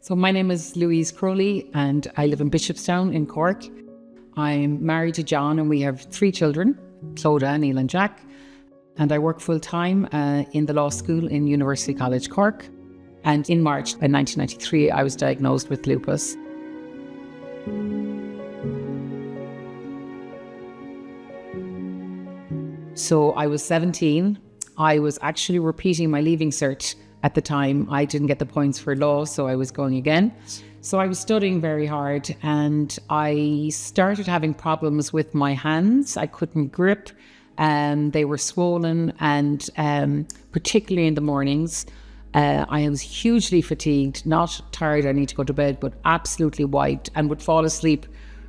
So my name is Louise Crowley and I live in Bishopstown in Cork. I'm married to John and we have 3 children, Clodagh, Neil and Jack. And I work full-time in the law school in University College Cork. And in March 1993, I was diagnosed with lupus. So I was 17. I was actually repeating my leaving cert at the time. I didn't get the points for law, so I was going again. So I was studying very hard and I started having problems with my hands. I couldn't grip and they were swollen and particularly in the mornings. I was hugely fatigued, not tired, I need to go to bed, but absolutely wiped, and would fall asleep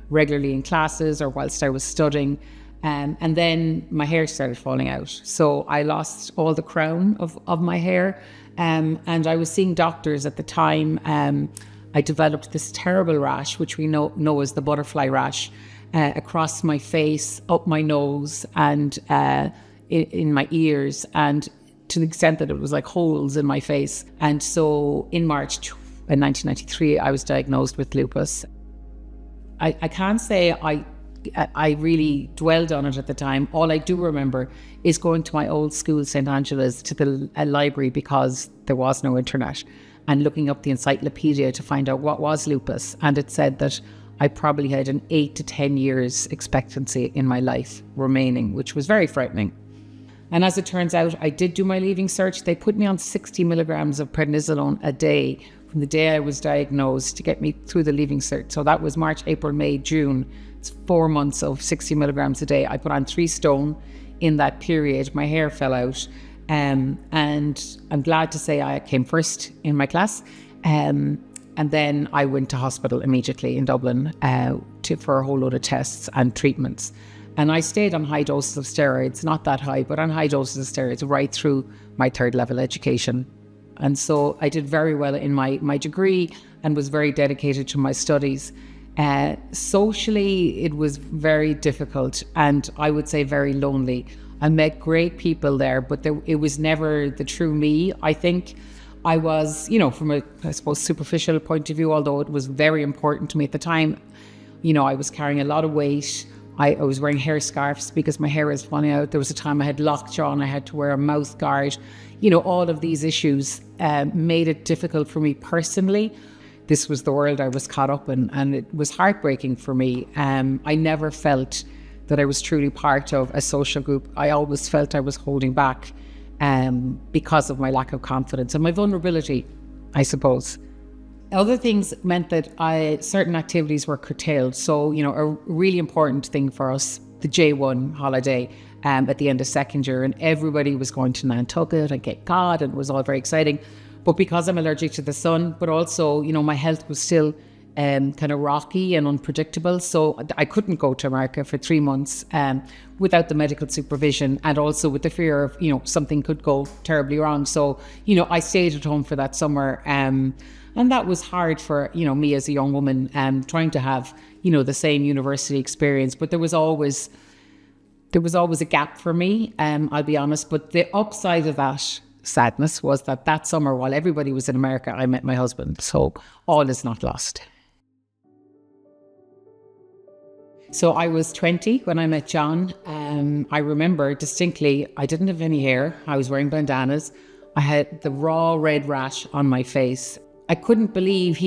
regularly in classes or whilst I was studying. And then my hair started falling out. So I lost all the crown of my hair. And I was seeing doctors at the time. I developed this terrible rash, which we know as the butterfly rash, across my face, up my nose, and in my ears, and to the extent that it was like holes in my face. And so in March 1993, I was diagnosed with lupus. I can't say I really dwelled on it at the time. All I do remember is going to my old school, St. Angela's, to the library because there was no internet, and looking up the encyclopedia to find out what was lupus. And it said that I probably had an 8 to 10 years expectancy in my life remaining, which was very frightening. And as it turns out, I did do my leaving cert. They put me on 60 milligrams of prednisolone a day from the day I was diagnosed to get me through the leaving cert. So that was March, April, May, June. It's 4 months of 60 milligrams a day. I put on 3 stone in that period. My hair fell out. And I'm glad to say I came first in my class. And then I went to hospital immediately in Dublin for a whole load of tests and treatments. And I stayed on high doses of steroids, not that high, but on high doses of steroids right through my 3rd level education. And so I did very well in my degree and was very dedicated to my studies. Socially, it was very difficult and I would say very lonely. I met great people there, but it was never the true me. I think I was, from a, I suppose, superficial point of view, although it was very important to me at the time, I was carrying a lot of weight. I was wearing hair scarves because my hair was falling out. There was a time I had lockjaw and I had to wear a mouth guard. All of these issues made it difficult for me personally. This was the world I was caught up in, and it was heartbreaking for me. I never felt that I was truly part of a social group. I always felt I was holding back because of my lack of confidence and my vulnerability, I suppose. Other things meant that certain activities were curtailed. So, a really important thing for us, the J1 holiday at the end of second year, and everybody was going to Nantucket and Cape Cod, and it was all very exciting. But because I'm allergic to the sun, but also, my health was still kind of rocky and unpredictable. So I couldn't go to America for 3 months without the medical supervision, and also with the fear of, something could go terribly wrong. So, I stayed at home for that summer. And that was hard for, me as a young woman, trying to have, the same university experience. But there was always a gap for me, I'll be honest. But the upside of that sadness was that summer, while everybody was in America, I met my husband. So all is not lost. So I was 20 when I met John. I remember distinctly, I didn't have any hair. I was wearing bandanas. I had the raw red rash on my face. I couldn't believe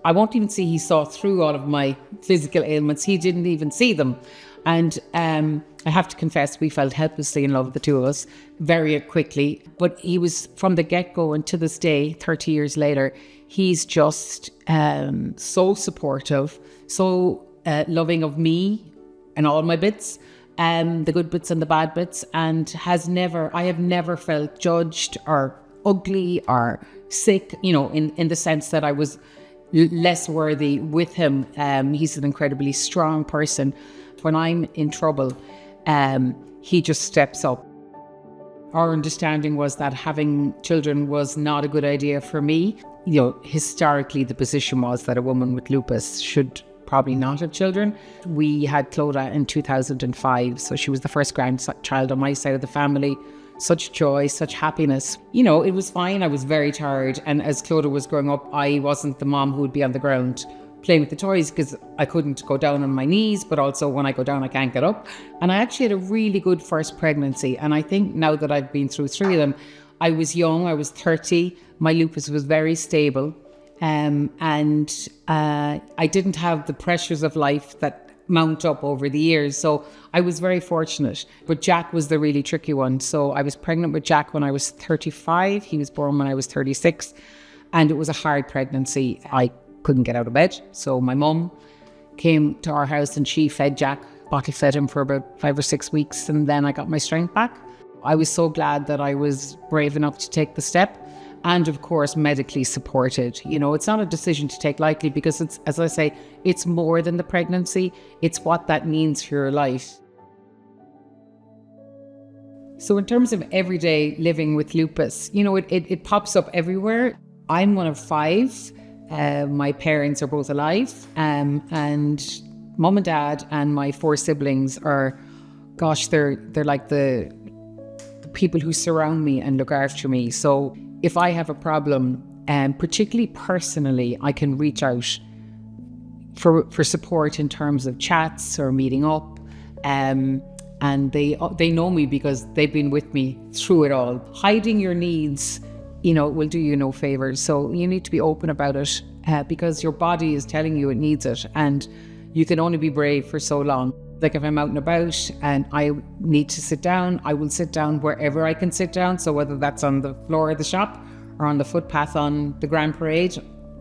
I won't even say he saw through all of my physical ailments. He didn't even see them. And I have to confess, we fell helplessly in love, the two of us, very quickly. But he was, from the get-go and to this day, 30 years later, he's just so supportive, so loving of me and all my bits, the good bits and the bad bits, and I have never felt judged or ugly or sick, in the sense that I was less worthy with him. He's an incredibly strong person. When I'm in trouble, he just steps up. Our understanding was that having children was not a good idea for me. Historically, the position was that a woman with lupus should probably not have children. We had Clodagh in 2005, so she was the first grandchild on my side of the family. such joy, such happiness. You know, it was fine. I was very tired. And as Clodagh was growing up, I wasn't the mom who would be on the ground playing with the toys because I couldn't go down on my knees, but also when I go down, I can't get up. And I actually had a really good first pregnancy. And I think now that I've been through 3 of them, I was young, I was 30, my lupus was very stable. And I didn't have the pressures of life that mount up over the years. So I was very fortunate. But Jack was the really tricky one. So I was pregnant with Jack when I was 35. He was born when I was 36. And it was a hard pregnancy. I couldn't get out of bed. So my mum came to our house and she fed Jack, bottle fed him for about 5 or 6 weeks. And then I got my strength back. I was so glad that I was brave enough to take the step. And of course, medically supported. You know, it's not a decision to take lightly because it's, as I say, it's more than the pregnancy. It's what that means for your life. So in terms of everyday living with lupus, you know, it pops up everywhere. I'm one of 5. My parents are both alive. And mum and dad and my 4 siblings are, gosh, they're like the people who surround me and look after me. So if I have a problem, particularly personally, I can reach out for support in terms of chats or meeting up. And they know me because they've been with me through it all. Hiding your needs, you know, will do you no favors. So you need to be open about it because your body is telling you it needs it. And you can only be brave for so long. Like if I'm out and about and I need to sit down, I will sit down wherever I can sit down. So whether that's on the floor of the shop or on the footpath on the Grand Parade,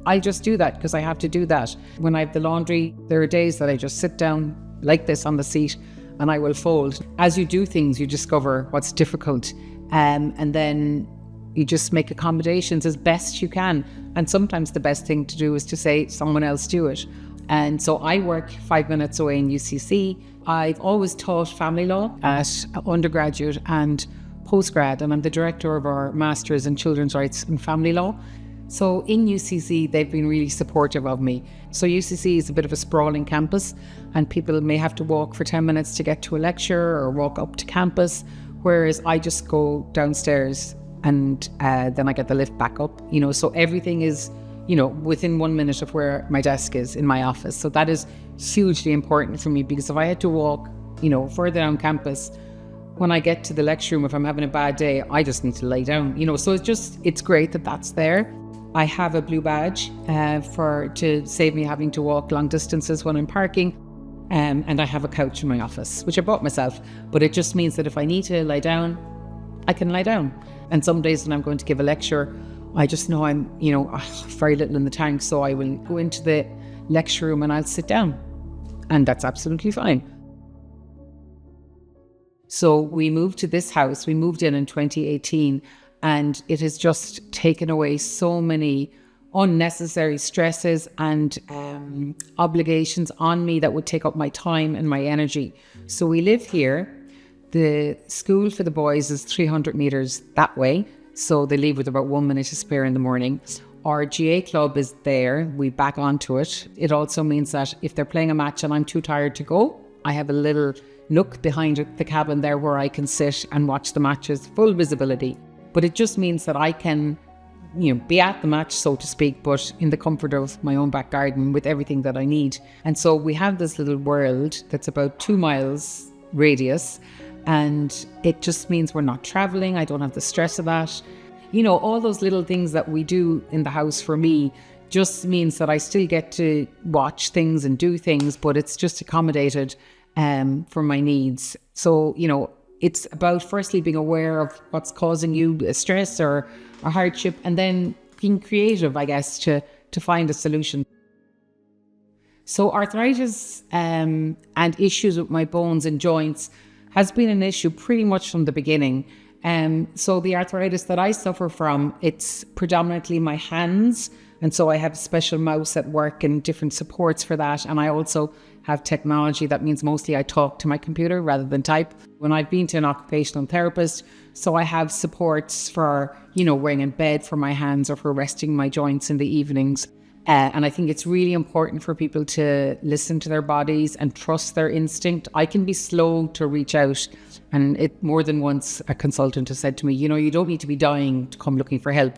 I'll just do that because I have to do that. When I have the laundry, there are days that I just sit down like this on the seat and I will fold. As you do things, you discover what's difficult. And then you just make accommodations as best you can. And sometimes the best thing to do is to say, someone else do it. And so I work 5 minutes away in UCC. I've always taught family law at undergraduate and postgrad, and I'm the director of our Masters in Children's Rights and Family Law. So in UCC, they've been really supportive of me. So UCC is a bit of a sprawling campus, and people may have to walk for 10 minutes to get to a lecture or walk up to campus, whereas I just go downstairs and then I get the lift back up. You know, so everything is, you know, within 1 minute of where my desk is in my office. So that is hugely important for me because if I had to walk, you know, further down campus, when I get to the lecture room, if I'm having a bad day, I just need to lay down, you know. So it's great that that's there. I have a blue badge to save me having to walk long distances when I'm parking. And I have a couch in my office, which I bought myself. But it just means that if I need to lie down, I can lie down. And some days when I'm going to give a lecture, I just know I'm, you know, very little in the tank. So I will go into the lecture room and I'll sit down. And that's absolutely fine. So we moved to this house. We moved in 2018. And it has just taken away so many unnecessary stresses and obligations on me that would take up my time and my energy. So we live here. The school for the boys is 300 meters that way. So they leave with about 1 minute to spare in the morning. Our GA club is there. We back onto it. It also means that if they're playing a match and I'm too tired to go, I have a little nook behind the cabin there where I can sit and watch the matches, full visibility. But it just means that I can, you know, be at the match, so to speak, but in the comfort of my own back garden with everything that I need. And so we have this little world that's about 2 miles radius. And it just means we're not traveling. I don't have the stress of that. You know, all those little things that we do in the house for me just means that I still get to watch things and do things, but it's just accommodated for my needs. So, you know, it's about firstly being aware of what's causing you a stress or a hardship, and then being creative, I guess, to find a solution. So arthritis and issues with my bones and joints has been an issue pretty much from the beginning. So the arthritis that I suffer from, it's predominantly my hands. And so I have a special mouse at work and different supports for that. And I also have technology. That means mostly I talk to my computer rather than type. When I've been to an occupational therapist, so I have supports for, you know, weighing in bed for my hands or for resting my joints in the evenings. And I think it's really important for people to listen to their bodies and trust their instinct. I can be slow to reach out. And more than once, a consultant has said to me, you don't need to be dying to come looking for help.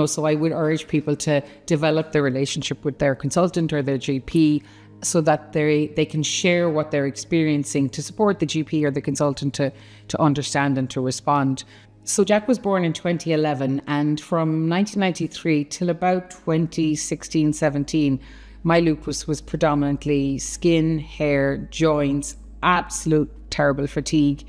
So I would urge people to develop their relationship with their consultant or their GP so that they can share what they're experiencing to support the GP or the consultant to understand and to respond. So Jack was born in 2011, and from 1993 till about 2016, 17, my lupus was predominantly skin, hair, joints, absolute terrible fatigue,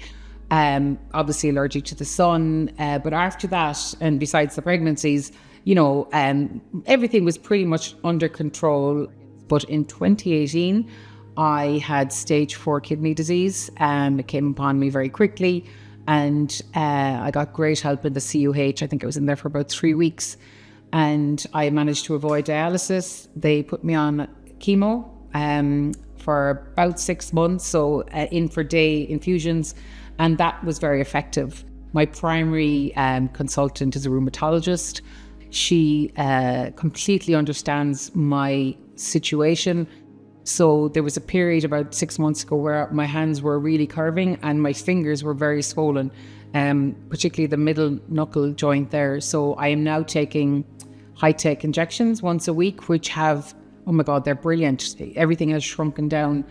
obviously allergic to the sun. But after that, and besides the pregnancies, everything was pretty much under control. But in 2018, I had stage 4 kidney disease. It came upon me very quickly. And I got great help in the CUH. I think I was in there for about 3 weeks. And I managed to avoid dialysis. They put me on chemo for about 6 months, so in for day infusions. And that was very effective. My primary consultant is a rheumatologist. She completely understands my situation. So there was a period about 6 months ago where my hands were really curving and my fingers were very swollen, particularly the middle knuckle joint there. So I am now taking high-tech injections once a week, which have, oh my God, they're brilliant. Everything has shrunken down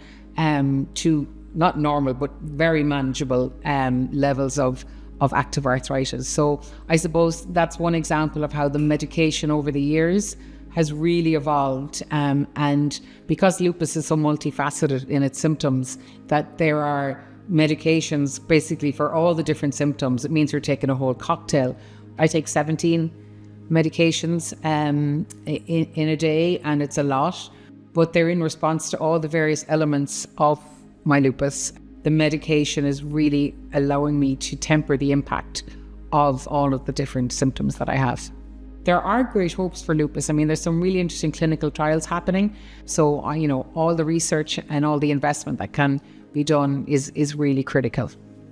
to not normal, but very manageable levels of active arthritis. So I suppose that's one example of how the medication over the years has really evolved, and because lupus is so multifaceted in its symptoms, that there are medications basically for all the different symptoms. It means you're taking a whole cocktail. I take 17 medications in a day, and it's a lot, but they're in response to all the various elements of my lupus. The medication is really allowing me to temper the impact of all of the different symptoms that I have. There are great hopes for lupus. I mean, there's some really interesting clinical trials happening. So, all the research and all the investment that can be done is really critical.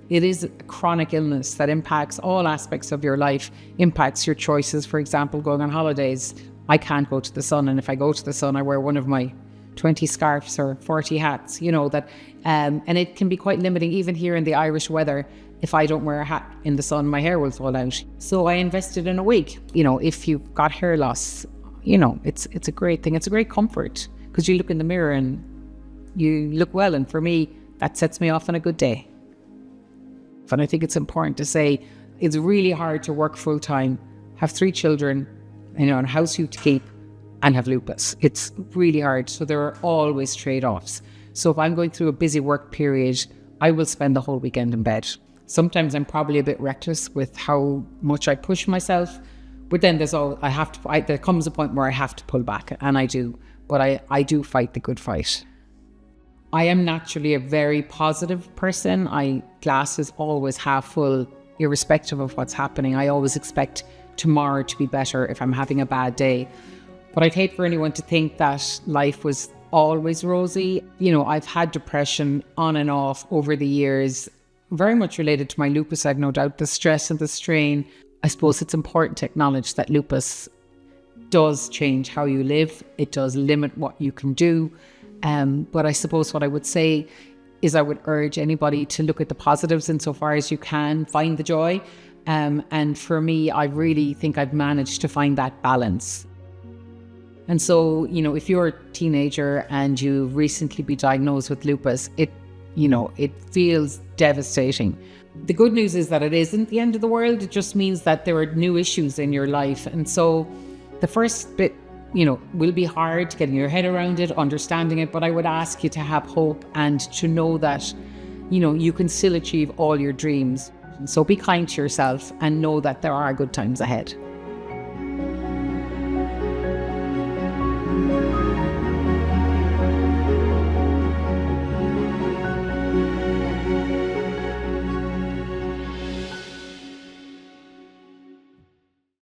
It is a chronic illness that impacts all aspects of your life, impacts your choices. For example, going on holidays, I can't go to the sun. And if I go to the sun, I wear one of my 20 scarves or 40 hats, and it can be quite limiting even here in the Irish weather. If I don't wear a hat in the sun, my hair will fall out. So I invested in a wig. If you've got hair loss, it's a great thing. It's a great comfort because you look in the mirror and you look well. And for me, that sets me off on a good day. And I think it's important to say it's really hard to work full time, have 3 children, and a house you to keep, and have lupus. It's really hard. So there are always trade-offs. So if I'm going through a busy work period, I will spend the whole weekend in bed. Sometimes I'm probably a bit reckless with how much I push myself, but then there comes a point where I have to pull back, and I do. But I do fight the good fight. I am naturally a very positive person. Glass is always half full, irrespective of what's happening. I always expect tomorrow to be better if I'm having a bad day. But I'd hate for anyone to think that life was always rosy. I've had depression on and off over the years, very much related to my lupus. I've no doubt the stress and the strain. I suppose it's important to acknowledge that lupus does change how you live. It does limit what you can do. But I suppose what I would say is I would urge anybody to look at the positives insofar as you can, find the joy. And for me, I really think I've managed to find that balance. And so, if you're a teenager and you've recently been diagnosed with lupus, it feels devastating. The good news is that it isn't the end of the world. It just means that there are new issues in your life. And so the first bit, will be hard, getting your head around it, understanding it. But I would ask you to have hope and to know that, you can still achieve all your dreams. And so be kind to yourself and know that there are good times ahead.